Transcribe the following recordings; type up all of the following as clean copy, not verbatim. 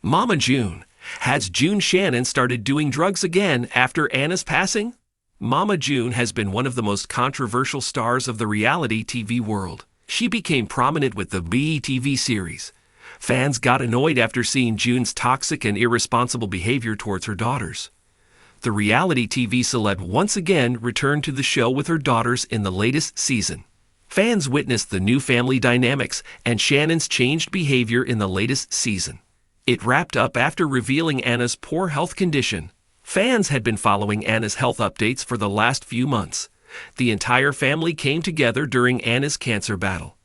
Mama June. Has June Shannon started doing drugs again after Anna's passing? Mama June has been one of the most controversial stars of the reality TV world. She became prominent with the BETV series. Fans got annoyed after seeing June's toxic and irresponsible behavior towards her daughters. The reality TV celeb once again returned to the show with her daughters in the latest season. Fans witnessed the new family dynamics and Shannon's changed behavior in the latest season. It wrapped up after revealing Anna's poor health condition. Fans had been following Anna's health updates for the last few months. The entire family came together during Anna's cancer battle.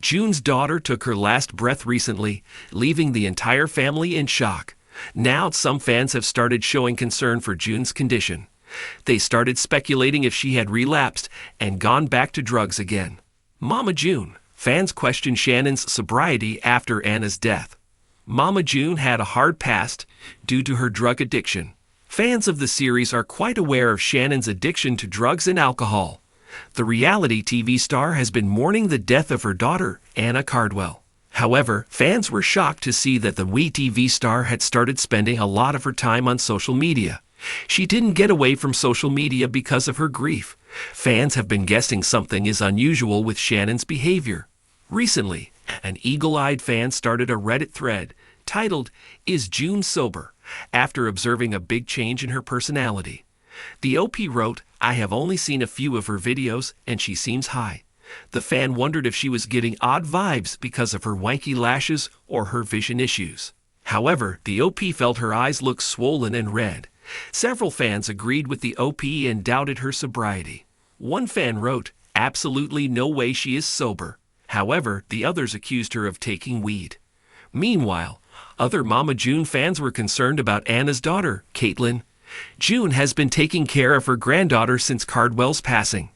June's daughter took her last breath recently, leaving the entire family in shock. Now some fans have started showing concern for June's condition. They started speculating if she had relapsed and gone back to drugs again. Mama June. Fans question Shannon's sobriety after Anna's death. Mama June had a hard past due to her drug addiction. Fans of the series are quite aware of Shannon's addiction to drugs and alcohol. The reality TV star has been mourning the death of her daughter, Anna Cardwell. However, fans were shocked to see that the WeTV star had started spending a lot of her time on social media. She didn't get away from social media because of her grief. Fans have been guessing something is unusual with Shannon's behavior. Recently, an eagle-eyed fan started a Reddit thread titled, "Is June Sober?" after observing a big change in her personality. The OP wrote, "I have only seen a few of her videos and she seems high." The fan wondered if she was getting odd vibes because of her wanky lashes or her vision issues. However, the OP felt her eyes looked swollen and red. Several fans agreed with the OP and doubted her sobriety. One fan wrote, "Absolutely no way she is sober." However, the others accused her of taking weed. Meanwhile, other Mama June fans were concerned about Anna's daughter, Caitlin. June has been taking care of her granddaughter since Cardwell's passing.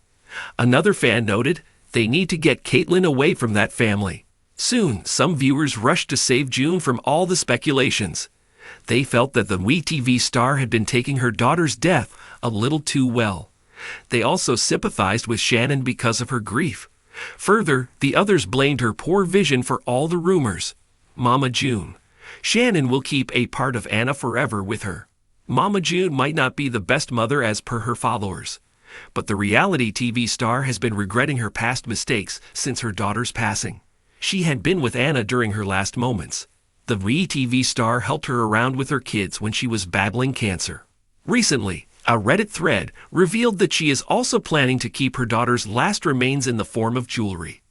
Another fan noted, "They need to get Caitlin away from that family." Soon, some viewers rushed to save June from all the speculations. They felt that the WeTV star had been taking her daughter's death a little too well. They also sympathized with Shannon because of her grief. Further, the others blamed her poor vision for all the rumors. Mama June. Shannon will keep a part of Anna forever with her. Mama June might not be the best mother as per her followers, but the reality TV star has been regretting her past mistakes since her daughter's passing. She had been with Anna during her last moments. The WeTV star helped her around with her kids when she was battling cancer. Recently, a Reddit thread revealed that she is also planning to keep her daughter's last remains in the form of jewelry.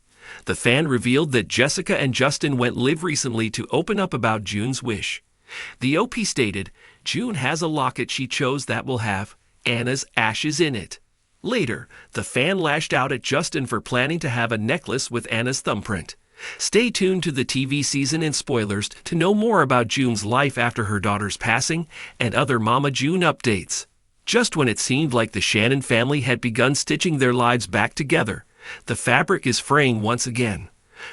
The fan revealed that Jessica and Justin went live recently to open up about June's wish. The OP stated, "June has a locket she chose that will have Anna's ashes in it." Later, the fan lashed out at Justin for planning to have a necklace with Anna's thumbprint. Stay tuned to the TV season and spoilers to know more about June's life after her daughter's passing and other Mama June updates. Just when it seemed like the Shannon family had begun stitching their lives back together, the fabric is fraying once again.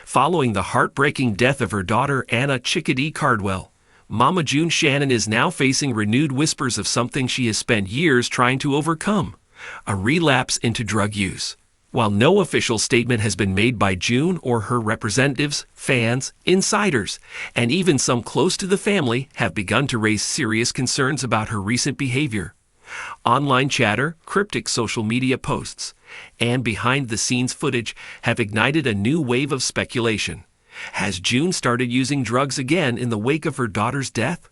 Following the heartbreaking death of her daughter Anna Chickadee Cardwell, Mama June Shannon is now facing renewed whispers of something she has spent years trying to overcome: a relapse into drug use. While no official statement has been made by June or her representatives, fans, insiders, and even some close to the family have begun to raise serious concerns about her recent behavior. Online chatter, cryptic social media posts, and behind-the-scenes footage have ignited a new wave of speculation. Has June started using drugs again in the wake of her daughter's death?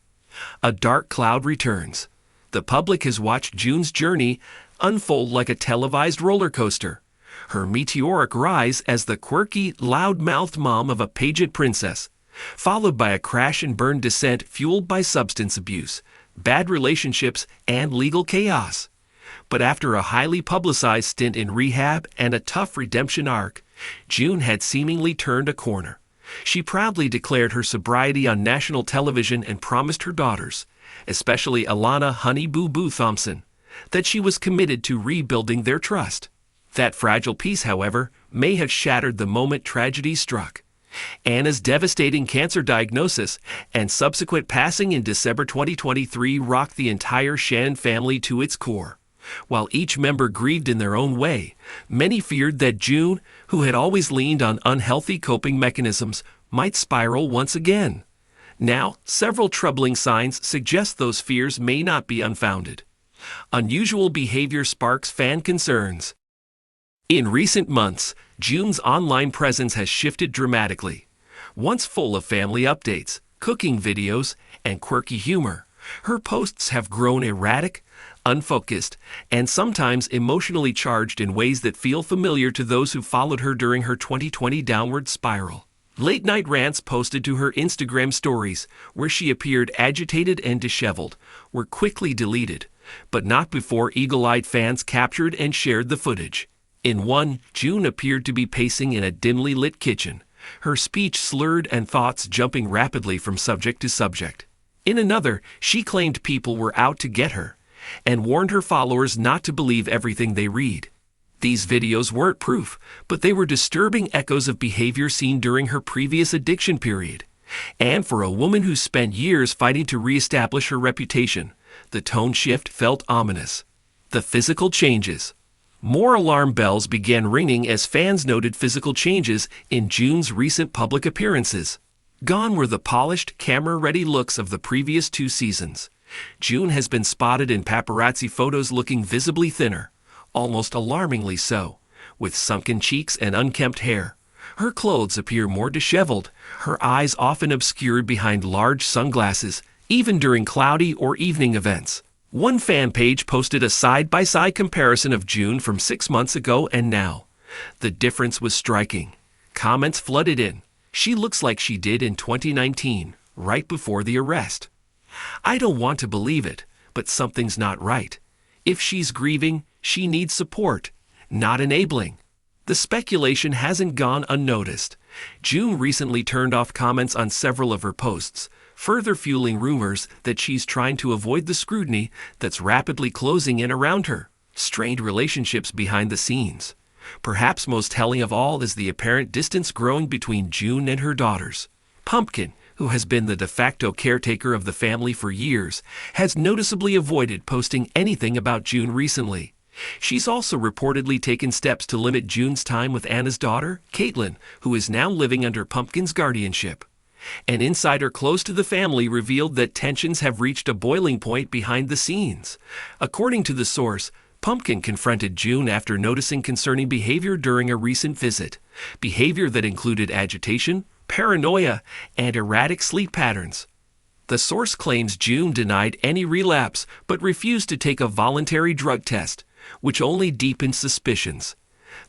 A dark cloud returns. The public has watched June's journey unfold like a televised roller coaster. Her meteoric rise as the quirky, loud-mouthed mom of a pageant princess, followed by a crash-and-burn descent fueled by substance abuse, bad relationships, and legal chaos. But after a highly publicized stint in rehab and a tough redemption arc, June had seemingly turned a corner. She proudly declared her sobriety on national television and promised her daughters, especially Alana Honey Boo Boo Thompson, that she was committed to rebuilding their trust. That fragile peace, however, may have shattered the moment tragedy struck. Anna's devastating cancer diagnosis and subsequent passing in December 2023 rocked the entire Shannon family to its core. While each member grieved in their own way, many feared that June, who had always leaned on unhealthy coping mechanisms, might spiral once again. Now, several troubling signs suggest those fears may not be unfounded. Unusual behavior sparks fan concerns. In recent months, June's online presence has shifted dramatically. Once full of family updates, cooking videos, and quirky humor, her posts have grown erratic, unfocused, and sometimes emotionally charged in ways that feel familiar to those who followed her during her 2020 downward spiral. Late-night rants posted to her Instagram stories, where she appeared agitated and disheveled, were quickly deleted, but not before eagle-eyed fans captured and shared the footage. In one, June appeared to be pacing in a dimly lit kitchen, her speech slurred and thoughts jumping rapidly from subject to subject. In another, she claimed people were out to get her, and warned her followers not to believe everything they read. These videos weren't proof, but they were disturbing echoes of behavior seen during her previous addiction period. And for a woman who spent years fighting to reestablish her reputation, the tone shift felt ominous. The physical changes. More alarm bells began ringing as fans noted physical changes in June's recent public appearances. Gone were the polished, camera-ready looks of the previous 2 seasons. June has been spotted in paparazzi photos looking visibly thinner, almost alarmingly so, with sunken cheeks and unkempt hair. Her clothes appear more disheveled, her eyes often obscured behind large sunglasses, even during cloudy or evening events. One fan page posted a side-by-side comparison of June from 6 months ago and now. The difference was striking. Comments flooded in. She looks like she did in 2019, right before the arrest. I don't want to believe it, but something's not right. If she's grieving, she needs support, not enabling. The speculation hasn't gone unnoticed. June recently turned off comments on several of her posts, further fueling rumors that she's trying to avoid the scrutiny that's rapidly closing in around her. Strained relationships behind the scenes. Perhaps most telling of all is the apparent distance growing between June and her daughters. Pumpkin, who has been the de facto caretaker of the family for years, has noticeably avoided posting anything about June recently. She's also reportedly taken steps to limit June's time with Anna's daughter, Caitlin, who is now living under Pumpkin's guardianship. An insider close to the family revealed that tensions have reached a boiling point behind the scenes. According to the source, Pumpkin confronted June after noticing concerning behavior during a recent visit, behavior that included agitation, paranoia, and erratic sleep patterns. The source claims June denied any relapse but refused to take a voluntary drug test, which only deepened suspicions.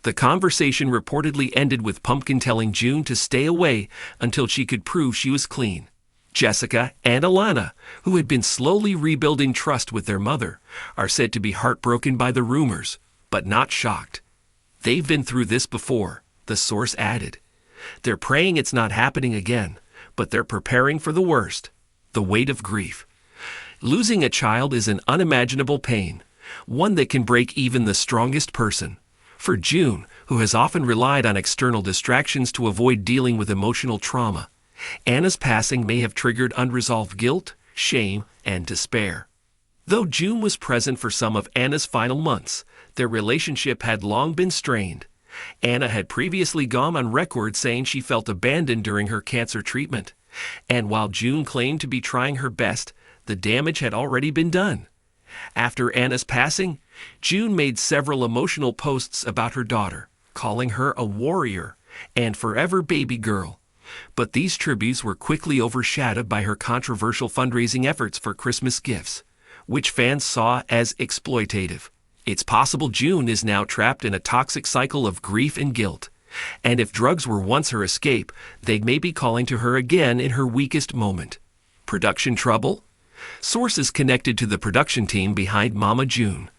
The conversation reportedly ended with Pumpkin telling June to stay away until she could prove she was clean. Jessica and Alana, who had been slowly rebuilding trust with their mother, are said to be heartbroken by the rumors, but not shocked. They've been through this before, the source added. They're praying it's not happening again, but they're preparing for the worst, the weight of grief. Losing a child is an unimaginable pain, one that can break even the strongest person. For June, who has often relied on external distractions to avoid dealing with emotional trauma, Anna's passing may have triggered unresolved guilt, shame, and despair. Though June was present for some of Anna's final months, their relationship had long been strained. Anna had previously gone on record saying she felt abandoned during her cancer treatment, and while June claimed to be trying her best, the damage had already been done. After Anna's passing, June made several emotional posts about her daughter, calling her a warrior and forever baby girl. But these tributes were quickly overshadowed by her controversial fundraising efforts for Christmas gifts, which fans saw as exploitative. It's possible June is now trapped in a toxic cycle of grief and guilt, and if drugs were once her escape, they may be calling to her again in her weakest moment. Production trouble? Sources connected to the production team behind Mama June.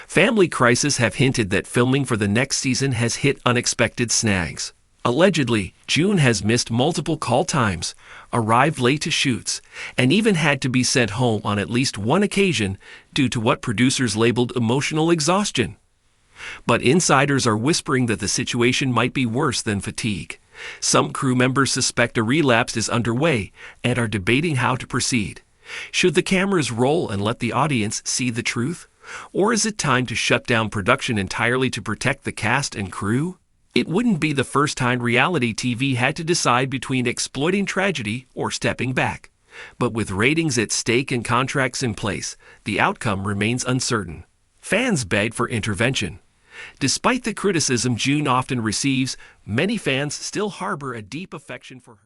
Family Crisis have hinted that filming for the next season has hit unexpected snags. Allegedly, June has missed multiple call times, arrived late to shoots, and even had to be sent home on at least one occasion due to what producers labeled emotional exhaustion. But insiders are whispering that the situation might be worse than fatigue. Some crew members suspect a relapse is underway and are debating how to proceed. Should the cameras roll and let the audience see the truth? Or is it time to shut down production entirely to protect the cast and crew? It wouldn't be the first time reality TV had to decide between exploiting tragedy or stepping back. But with ratings at stake and contracts in place, the outcome remains uncertain. Fans beg for intervention. Despite the criticism June often receives, many fans still harbor a deep affection for her.